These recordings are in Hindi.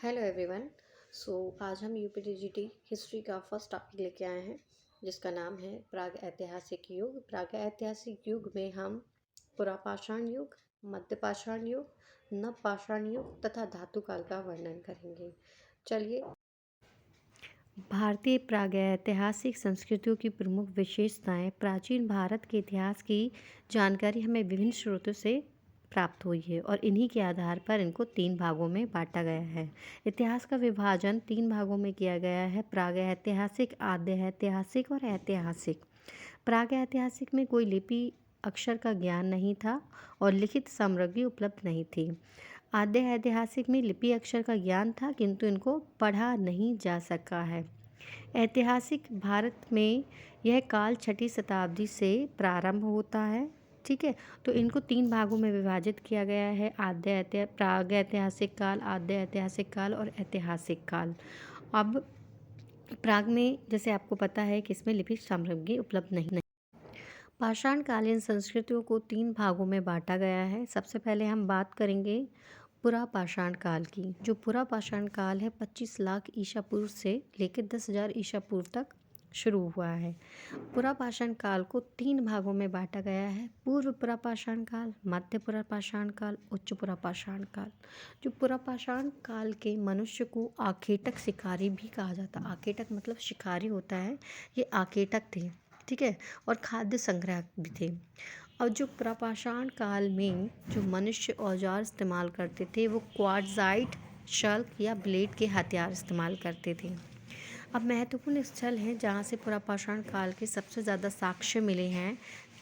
Hello everyone. आज हम यूपीडीजीटी हिस्ट्री का फर्स्ट टॉपिक लेके आए हैं जिसका नाम है प्राग ऐतिहासिक युग। प्राग ऐतिहासिक युग में हम पुरापाषाण युग, मध्यपाषाण युग, नवपाषाण युग तथा धातु काल का वर्णन करेंगे। चलिए, भारतीय प्रागैतिहासिक संस्कृतियों की प्रमुख विशेषताएं। प्राचीन भारत के इतिहास की जानकारी हमें विभिन्न स्रोतों से प्राप्त हुई है और इन्हीं के आधार पर इनको 3 भागों में बांटा गया है। इतिहास का विभाजन 3 भागों में किया गया है: प्रागैतिहासिक, आद्य-ऐतिहासिक और ऐतिहासिक। प्रागैतिहासिक में कोई लिपि अक्षर का ज्ञान नहीं था और लिखित सामग्री उपलब्ध नहीं थी। आद्य ऐतिहासिक में लिपि अक्षर का ज्ञान था किंतु इनको पढ़ा नहीं जा सका है। ऐतिहासिक भारत में यह काल 6ठी शताब्दी से प्रारंभ होता है। ठीक है, तो इनको 3 भागों में विभाजित किया गया है: प्रागैतिहासिक काल, आद्य ऐतिहासिक काल और ऐतिहासिक काल। अब प्राग में जैसे आपको पता है कि इसमें लिपि सामग्री उपलब्ध नहीं। पाषाणकालीन संस्कृतियों को 3 भागों में बांटा गया है। सबसे पहले हम बात करेंगे पुरापाषाण काल की। जो पुरापाषाण काल है 25 लाख ईसा पूर्व से लेकर 10,000 ईसा पूर्व तक शुरू हुआ है। पुरापाषाण काल को 3 भागों में बांटा गया है: पूर्व पुरापाषाण काल, मध्य पुरापाषाण काल, उच्च पुरापाषाण काल। जो पुरापाषाण काल के मनुष्य को आखेटक शिकारी भी कहा जाता। आखेटक मतलब शिकारी होता है, ये आखेटक थे। ठीक है, और खाद्य संग्राहक भी थे। और जो पुरापाषाण काल में जो मनुष्य औजार इस्तेमाल करते थे वो क्वार्ट्जाइट, शल्क या ब्लेड के हथियार इस्तेमाल करते थे। अब महत्वपूर्ण स्थल हैं जहाँ से पुरापाषाण काल के सबसे ज़्यादा साक्ष्य मिले हैं: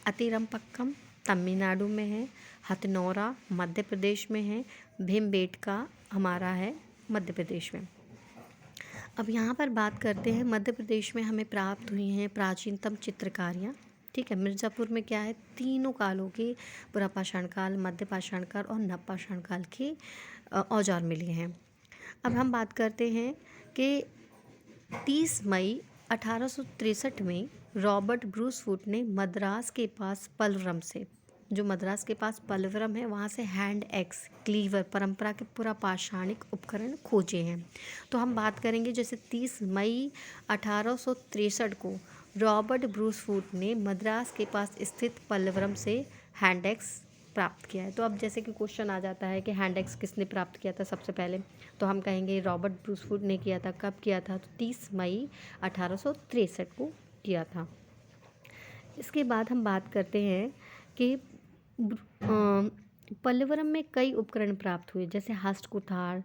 अतिरमपक्कम तमिलनाडु में है, हथनौरा मध्य प्रदेश में है, भीमबेटका हमारा है मध्य प्रदेश में। अब यहाँ पर बात करते हैं, मध्य प्रदेश में हमें प्राप्त हुई हैं प्राचीनतम चित्रकारियाँ। ठीक है, मिर्ज़ापुर में क्या है, तीनों कालों के पुरापाषाण काल, मध्यपाषाण काल और नवपाषाण काल के औजार मिले हैं। अब हम बात करते हैं कि 30 मई 1863 में रॉबर्ट ब्रूसफुट ने मद्रास के पास पलवरम से, जो मद्रास के पास पलवरम है, वहाँ से हैंड एक्स, क्लीवर, परंपरा के पुरापाषाणिक उपकरण खोजे हैं। तो हम बात करेंगे जैसे 30 मई 1863 को रॉबर्ट ब्रूसफुट ने मद्रास के पास स्थित पलवरम से हैंड एक्स प्राप्त किया है। तो अब जैसे कि क्वेश्चन आ जाता है कि हैंड एक्स किसने प्राप्त किया था सबसे पहले, तो हम कहेंगे रॉबर्ट ब्रूसफुट ने किया था। कब किया था? तो 30 मई 1863 को किया था। इसके बाद हम बात करते हैं कि पल्लवरम में कई उपकरण प्राप्त हुए, जैसे हस्तकुठार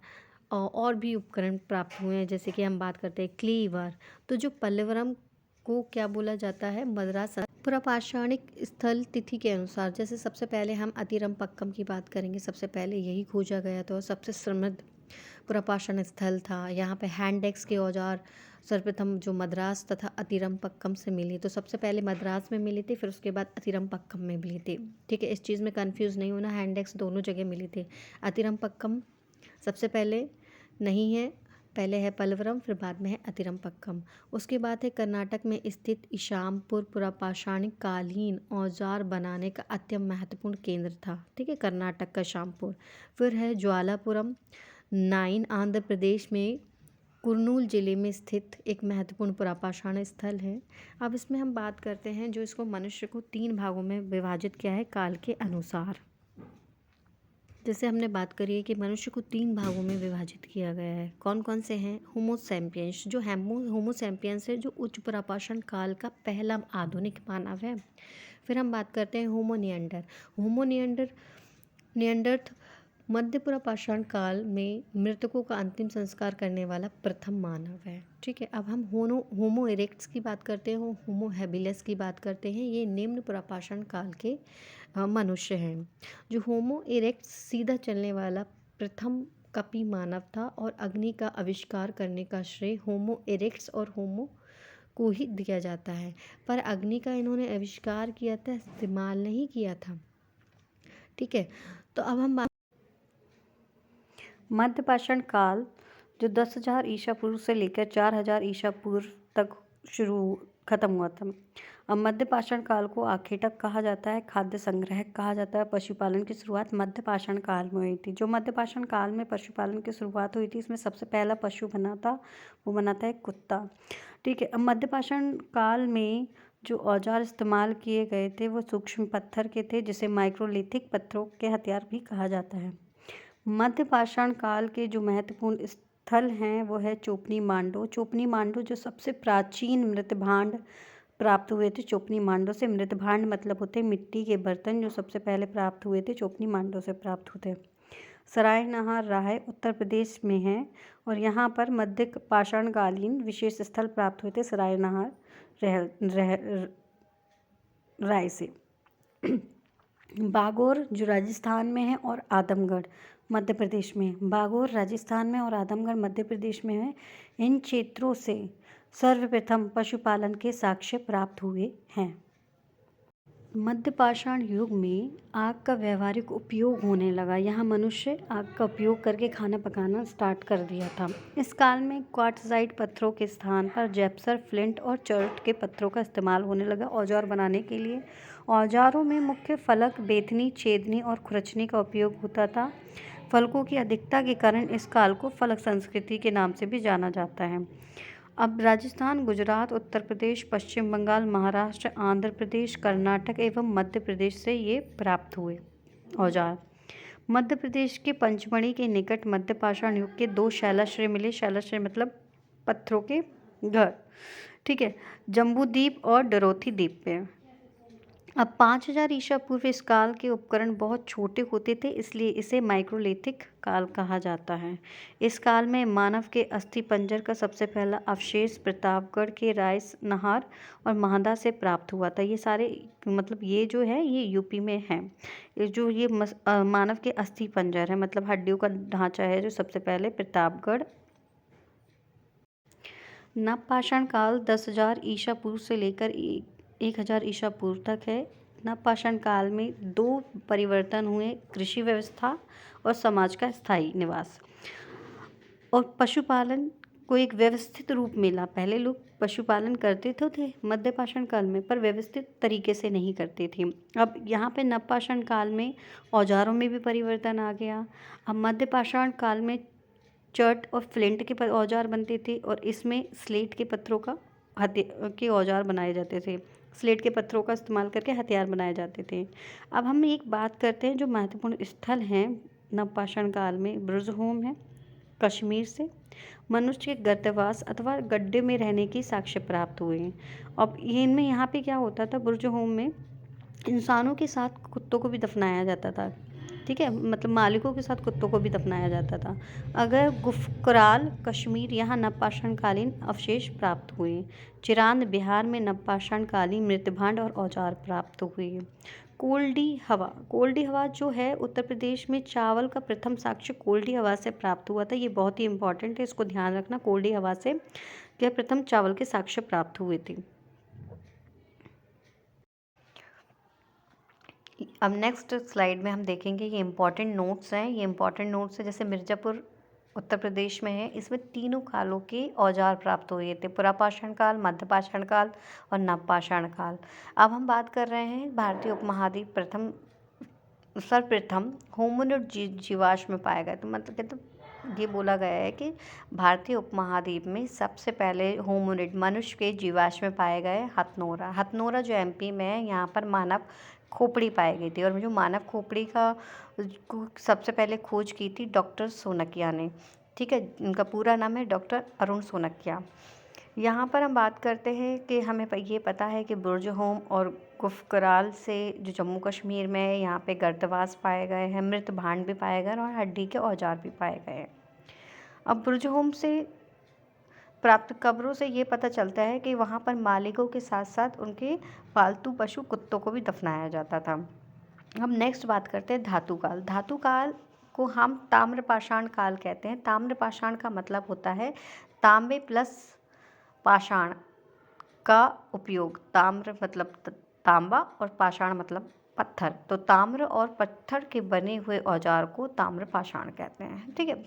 और भी उपकरण प्राप्त हुए हैं। जैसे कि हम बात करते हैं क्लीवर। तो जो पल्लवरम को क्या बोला जाता है? मद्रास पुरापाषाणिक स्थल तिथि के अनुसार, जैसे सबसे पहले हम अतिरमपक्कम की बात करेंगे। सबसे पहले यही खोजा गया था और सबसे समृद्ध पुरापाषाण स्थल था। यहाँ पे हैंड एक्स के औजार सर्वप्रथम जो मद्रास तथा अतिरमपक्कम से मिले। तो सबसे पहले मद्रास में मिले थे, फिर उसके बाद अतिरमपक्कम में मिले थे। ठीक है, इस चीज़ में कंफ्यूज नहीं होना, हैंड एक्स दोनों जगह मिले थे। अतिरमपक्कम सबसे पहले नहीं है, पहले है पलवरम, फिर बाद में है अतिरमपक्कम। उसके बाद है कर्नाटक में स्थित इशामपुर, पुरापाषाणिक कालीन औजार बनाने का अत्यंत महत्वपूर्ण केंद्र था। ठीक है, कर्नाटक का इशामपुर। फिर है ज्वालापुरम, 9 आंध्र प्रदेश में कुर्नूल जिले में स्थित एक महत्वपूर्ण पुरापाषाण स्थल है। अब इसमें हम बात करते हैं जो इसको मनुष्य को 3 भागों में विभाजित किया है काल के अनुसार। जैसे हमने बात करी है कि मनुष्य को 3 भागों में विभाजित किया गया है। कौन कौन से हैं? होमो सैपियंस, जो होमो सैपियंस है, जो उच्च पुरापाषाण काल का पहला आधुनिक मानव है। फिर हम बात करते हैं होमो निएंडर। होमो निएंडर मध्य पुरापाषाण काल में मृतकों का अंतिम संस्कार करने वाला प्रथम मानव है। ठीक है, अब हम होमो इरेक्ट्स की बात करते हैं, होमो हैबिलिस की बात करते हैं। ये निम्न पुरापाषाण काल के मनुष्य हैं। जो होमो इरेक्ट्स सीधा चलने वाला प्रथम कपी मानव था और अग्नि का आविष्कार करने का श्रेय होमो इरेक्ट्स और होमो को ही दिया जाता है। पर अग्नि का इन्होंने आविष्कार किया था, इस्तेमाल नहीं किया था। ठीक है, तो अब हम मध्यपाषाण काल जो 10,000 ईसा पूर्व से लेकर 4,000 ईसा पूर्व तक शुरू खत्म हुआ था। अब मध्य पाषाण काल को आखेटक कहा जाता है, खाद्य संग्रह कहा जाता है। पशुपालन की शुरुआत मध्य पाषाण काल में हुई थी। जो मध्य पाषाण काल में पशुपालन की शुरुआत हुई थी, इसमें सबसे पहला पशु बना था, वो बना था एक कुत्ता। ठीक है। अब मध्य पाषाण काल में जो औजार इस्तेमाल किए गए थे वो सूक्ष्म पत्थर के थे, जिसे माइक्रोलिथिक पत्थरों के हथियार भी कहा जाता है। मध्य पाषाण काल के जो महत्वपूर्ण स्थल हैं वो है चोपनी मांडो। चोपनी मांडो जो सबसे प्राचीन मृत भांड प्राप्त हुए थे। चोपनी मांडो से, मृत भांड मतलब होते मिट्टी के बर्तन, जो सबसे पहले प्राप्त हुए थे चोपनी मांडो से प्राप्त हुए थे। सराय नहार राय उत्तर प्रदेश में है और यहाँ पर मध्य पाषाणकालीन विशेष स्थल प्राप्त हुए थे सराय नहार राय से। बागोर जो राजस्थान में है और आदमगढ़ मध्य प्रदेश में है। बागोर राजस्थान में और आदमगढ़ मध्य प्रदेश में है। इन क्षेत्रों से सर्वप्रथम पशुपालन के साक्ष्य प्राप्त हुए हैं। मध्य पाषाण युग में आग का व्यावहारिक उपयोग होने लगा। यहाँ मनुष्य आग का उपयोग करके खाना पकाना स्टार्ट कर दिया था। इस काल में क्वार्टजाइट पत्थरों के स्थान पर जेप्सर, फ्लिंट और चर्ट के पत्थरों का इस्तेमाल होने लगा औजार बनाने के लिए। औजारों में मुख्य फलक, बेथनी, छेदनी और खुरचनी का उपयोग होता था। फलकों की अधिकता के कारण इस काल को फलक संस्कृति के नाम से भी जाना जाता है। अब राजस्थान, गुजरात, उत्तर प्रदेश, पश्चिम बंगाल, महाराष्ट्र, आंध्र प्रदेश, कर्नाटक एवं मध्य प्रदेश से ये प्राप्त हुए औजार। मध्य प्रदेश के पंचमढ़ी के निकट मध्य पाषाण युग के 2 शैलाश्रय मिले। शैलाश्रय मतलब पत्थरों के घर। ठीक है। जम्बू द्वीप और डरोथी द्वीप पे। अब 5000 ईसा पूर्व इस काल के उपकरण बहुत छोटे होते थे, इसलिए इसे माइक्रोलिथिक काल कहा जाता है। इस काल में मानव के अस्थि पंजर का सबसे पहला अवशेष प्रतापगढ़ के राय नहार और महादा से प्राप्त हुआ था। ये सारे मतलब ये जो है ये यूपी में है। ये जो ये मानव के अस्थि पंजर है मतलब हड्डियों का ढांचा है, जो सबसे पहले प्रतापगढ़। नवपाषाण काल 10,000 ईसा पूर्व से लेकर 1000 ईसा पूर्व तक है। नवपाषाण काल में 2 परिवर्तन हुए, कृषि व्यवस्था और समाज का स्थायी निवास और पशुपालन को एक व्यवस्थित रूप मिला। पहले लोग पशुपालन करते तो थे मध्य पाषाण काल में, पर व्यवस्थित तरीके से नहीं करते थे। अब यहाँ पे नवपाषाण काल में औजारों में भी परिवर्तन आ गया। अब मध्य पाषाण काल में चर्ट और फ्लिंट के औजार बनते थे और इसमें स्लेट के पत्थरों के औजार बनाए जाते थे। स्लेट के पत्थरों का इस्तेमाल करके हथियार बनाए जाते थे। अब हम एक बात करते हैं जो महत्वपूर्ण स्थल हैं नवपाषाण काल में। बुर्ज़होम है कश्मीर से। मनुष्य के गर्तवास अथवा गड्ढे में रहने की साक्ष्य प्राप्त हुए हैं। अब इनमें यहाँ पे क्या होता था, बुर्ज़होम में इंसानों के साथ कुत्तों को भी दफनाया जाता था। ठीक है, मतलब मालिकों के साथ कुत्तों को भी दफनाया जाता था। अगर गुफकराल कश्मीर, यहाँ नवपाषाणकालीन अवशेष प्राप्त हुए। चिरांद बिहार में नवपाषाणकालीन मृतभांड और औजार प्राप्त हुए। कोल्डी हवा जो है उत्तर प्रदेश में चावल का प्रथम साक्ष्य कोल्डी हवा से प्राप्त हुआ था। ये बहुत ही इंपॉर्टेंट है, इसको ध्यान रखना। कोल्डी हवा से क्या प्रथम चावल के साक्ष्य प्राप्त हुए थे। अब नेक्स्ट स्लाइड में हम देखेंगे ये इंपॉर्टेंट नोट्स हैं। ये इंपॉर्टेंट नोट्स हैं जैसे मिर्ज़ापुर उत्तर प्रदेश में है, इसमें तीनों कालों के औजार प्राप्त हुए थे, पुरापाषाण काल, मध्यपाषाण काल और नवपाषाण काल। अब हम बात कर रहे हैं भारतीय उपमहाद्वीप सर्वप्रथम होमिनिड जीवाश्म में पाया गया। तो मतलब ये बोला गया है कि भारतीय उपमहाद्वीप में सबसे पहले होमिनिड मनुष्य के जीवाश्म में पाए गए हथनोरा जो एमपी में है, यहाँ पर मानव खोपड़ी पाई गई थी। और जो मानव खोपड़ी का सबसे पहले खोज की थी डॉक्टर सोनकिया ने। ठीक है, उनका पूरा नाम है डॉक्टर अरुण सोनकिया। यहाँ पर हम बात करते हैं कि हमें ये पता है कि बुर्ज़होम और गुफकराल से जो जम्मू कश्मीर में है, यहाँ पे गर्तवास पाए गए हैं, मृत भांड भी पाए गए और हड्डी के औजार भी पाए गए हैं। अब बुर्ज़होम से प्राप्त कब्रों से ये पता चलता है कि वहाँ पर मालिकों के साथ साथ उनके पालतू पशु कुत्तों को भी दफनाया जाता था। अब नेक्स्ट बात करते हैं धातु काल। धातु काल को हम ताम्रपाषाण काल कहते हैं। ताम्रपाषाण का मतलब होता है तांबे प्लस पाषाण का उपयोग। ताम्र मतलब तांबा और पाषाण मतलब पत्थर, तो ताम्र और पत्थर के बने हुए औजार को ताम्रपाषाण कहते हैं। ठीक है।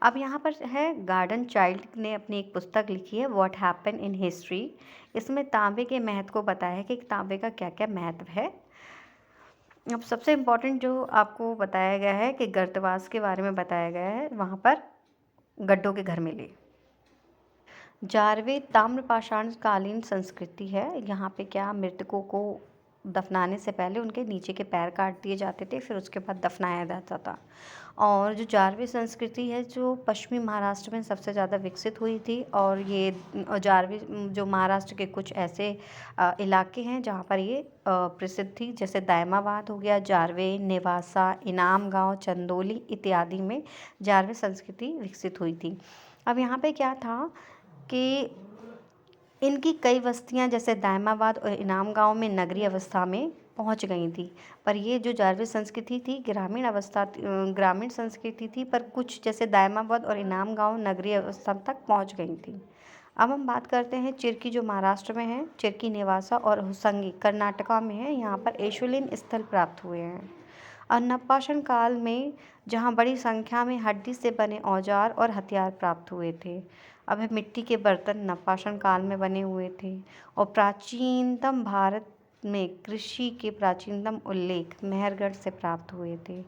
अब यहाँ पर है, गार्डन चाइल्ड ने अपनी एक पुस्तक लिखी है, व्हाट हैपन इन हिस्ट्री। इसमें तांबे के महत्व को बताया है कि तांबे का क्या क्या महत्व है। अब सबसे इम्पोर्टेंट जो आपको बताया गया है कि गर्तवास के बारे में बताया गया है, वहाँ पर गड्ढों के घर मिले। जारवे ताम्रपाषाण कालीन संस्कृति है। यहाँ पे क्या, मृतकों को दफनाने से पहले उनके नीचे के पैर काट दिए जाते थे, फिर उसके बाद दफनाया जाता था। और जो जारवे संस्कृति है, जो पश्चिमी महाराष्ट्र में सबसे ज़्यादा विकसित हुई थी। और ये जारवे जो महाराष्ट्र के कुछ ऐसे इलाके हैं जहाँ पर ये प्रसिद्ध थी, जैसे दायमाबाद हो गया, जारवे, नेवासा, इनाम गाँव, चंदौली इत्यादि में जारवे संस्कृति विकसित हुई थी। अब यहाँ पे क्या था कि इनकी कई बस्तियां जैसे दायमाबाद और इनाम गांव में नगरीय अवस्था में पहुंच गई थी, पर ये जो जारवे संस्कृति थी ग्रामीण संस्कृति थी, पर कुछ जैसे दायमाबाद और इनाम गांव नगरीय अवस्था तक पहुंच गई थी। अब हम बात करते हैं चिरकी, जो महाराष्ट्र में है, चिरकी, नेवासा और हुसंगी कर्नाटका में है। यहाँ पर एशुलिन स्थल प्राप्त हुए हैं। और नवपाषाण काल में जहाँ बड़ी संख्या में हड्डी से बने औजार और हथियार प्राप्त हुए थे। अब है, मिट्टी के बर्तन नवपाषाण काल में बने हुए थे। और प्राचीनतम भारत में कृषि के प्राचीनतम उल्लेख मेहरगढ़ से प्राप्त हुए थे।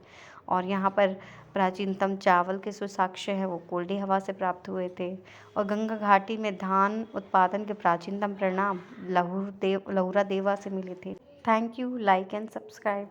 और यहाँ पर प्राचीनतम चावल के जो साक्ष्य हैं वो कोल्डी हवा से प्राप्त हुए थे। और गंगा घाटी में धान उत्पादन के प्राचीनतम परिणाम लहुरा देवा से मिले थे। Thank you, like and subscribe.